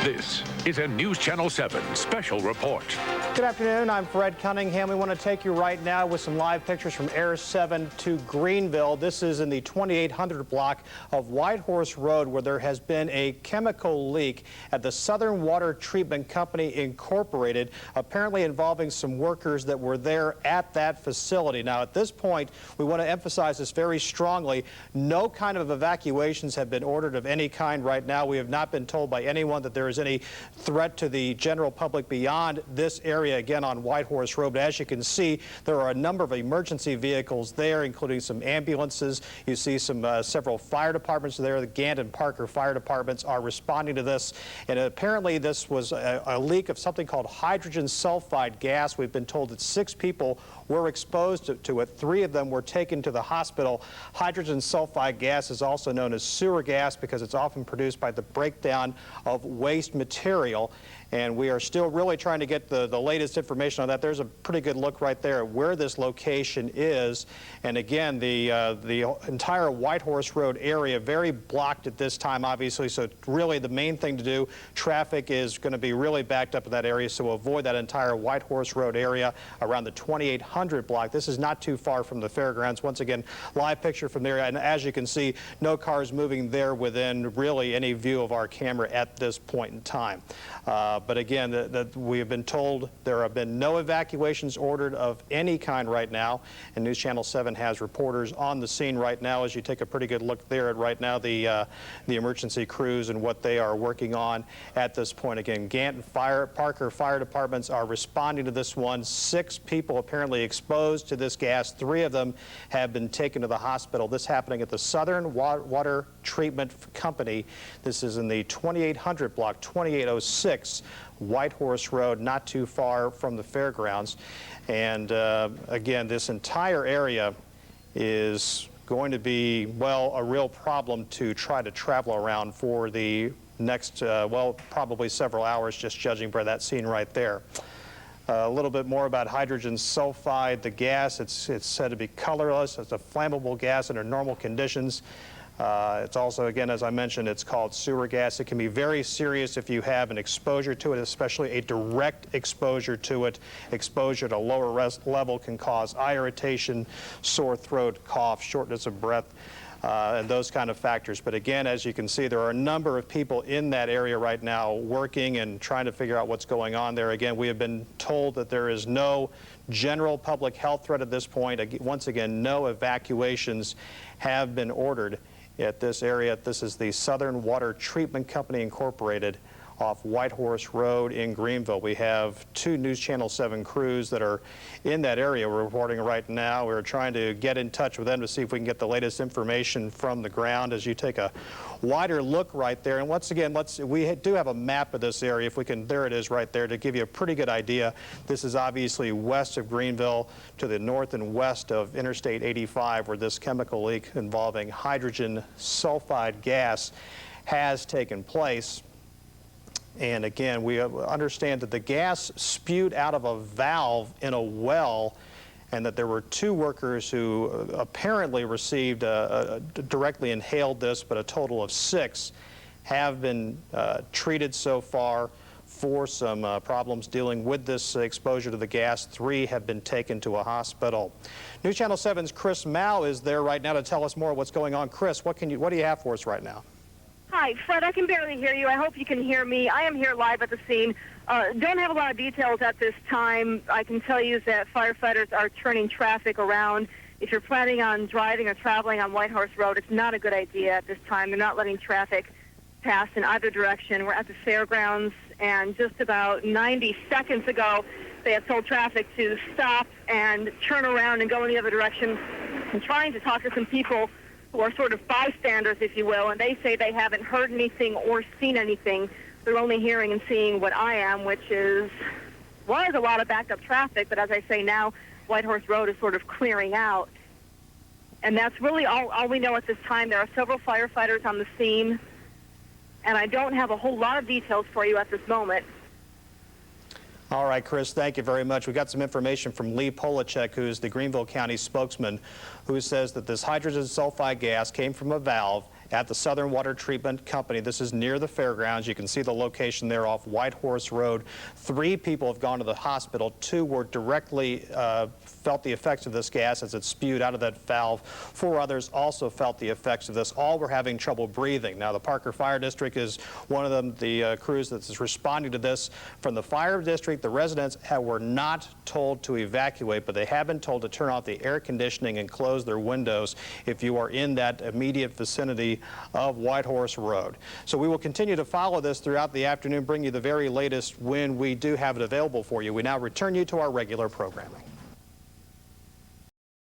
This is a News Channel 7 special report. Good afternoon. I'm Fred Cunningham. We want to take you right now with some live pictures from Air 7 to Greenville. This is in the 2800 block of Whitehorse Road, where there has been a chemical leak at the Southern Water Treatment Company Incorporated, apparently involving some workers that were there at that facility. Now, at this point, we want to emphasize this very strongly. No kind of evacuations have been ordered of any kind right now. We have not been told by anyone that there is any threat to the general public beyond this area, again, on Whitehorse Road. But as you can see, there are a number of emergency vehicles there, including some ambulances. You see several fire departments there. The Gant and Parker fire departments are responding to this. And apparently this was a leak of something called hydrogen sulfide gas. We've been told that 6 people were exposed to it. 3 of them were taken to the hospital. Hydrogen sulfide gas is also known as sewer gas because it's often produced by the breakdown of waste material. And we are still really trying to get the latest information on that. There's a pretty good look right there at where this location is. And again, the entire Whitehorse Road area very blocked at this time, obviously. So really the main thing to do, traffic is going to be really backed up in that area. So avoid that entire Whitehorse Road area around the 2800 block. This is not too far from the fairgrounds. Once again, live picture from there. And as you can see, no cars moving there within really any view of our camera at this point in time. But again, we have been told there have been no evacuations ordered of any kind right now, and News Channel 7 has reporters on the scene right now. As you take a pretty good look there at right now the emergency crews and what they are working on at this point. Again, Gant and Parker fire departments are responding to this one. 6 people apparently exposed to this gas. 3 of them have been taken to the hospital. This happening at the Southern Water Treatment Company. This is in the 2800 block, 2806 Whitehorse Road, not too far from the fairgrounds. And again, this entire area is going to be, well, a real problem to try to travel around for the next, well, probably several hours, just judging by that scene right there. A little bit more about hydrogen sulfide, the gas. It's said to be colorless. It's a flammable gas under normal conditions. It's also, again, as I mentioned, it's called sewer gas. It can be very serious if you have an exposure to it, especially a direct exposure to it. Exposure at a lower level can cause eye irritation, sore throat, cough, shortness of breath, and those kind of factors. But again, as you can see, there are a number of people in that area right now working and trying to figure out what's going on there. Again, we have been told that there is no general public health threat at this point. Once again, no evacuations have been ordered at this area. This is the Southern Water Treatment Company Incorporated off Whitehorse Road in Greenville. We have 2 News Channel 7 crews that are in that area. We're reporting right now. We're trying to get in touch with them to see if we can get the latest information from the ground. As you take a wider look right there, and once again, we do have a map of this area. If we can, there it is right there to give you a pretty good idea. This is obviously west of Greenville to the north and west of Interstate 85, where this chemical leak involving hydrogen sulfide gas has taken place. And again, we understand that the gas spewed out of a valve in a well, and that there were 2 workers who apparently received, directly inhaled this, but a total of 6 have been treated so far for some problems dealing with this exposure to the gas. 3 have been taken to a hospital. News Channel 7's Chris Mao is there right now to tell us more of what's going on. Chris, what do you have for us right now? Hi, Fred. I can barely hear you. I hope you can hear me. I am here live at the scene. Don't have a lot of details at this time. I can tell you that firefighters are turning traffic around. If you're planning on driving or traveling on Whitehorse Road, it's not a good idea at this time. They're not letting traffic pass in either direction. We're at the fairgrounds, and just about 90 seconds ago, they have told traffic to stop and turn around and go in the other direction. I'm trying to talk to some people who are sort of bystanders, if you will, and they say they haven't heard anything or seen anything. They're only hearing and seeing what I am, which was a lot of backed up traffic, but as I say now, Whitehorse Road is sort of clearing out. And that's really all we know at this time. There are several firefighters on the scene, and I don't have a whole lot of details for you at this moment. All right, Chris, thank you very much. We got some information from Lee Polachek, who's the Greenville County spokesman, who says that this hydrogen sulfide gas came from a valve at the Southern Water Treatment Company. This is near the fairgrounds. You can see the location there off White Horse Road. 3 people have gone to the hospital. 2 were directly felt the effects of this gas as it spewed out of that valve. 4 others also felt the effects of this. All were having trouble breathing. Now, the Parker Fire District is one of them, the crews that's responding to this. From the fire district, the residents were not told to evacuate, but they have been told to turn off the air conditioning and close their windows if you are in that immediate vicinity of White Horse Road. So we will continue to follow this throughout the afternoon, bring you the very latest when we do have it available for you. We now return you to our regular programming.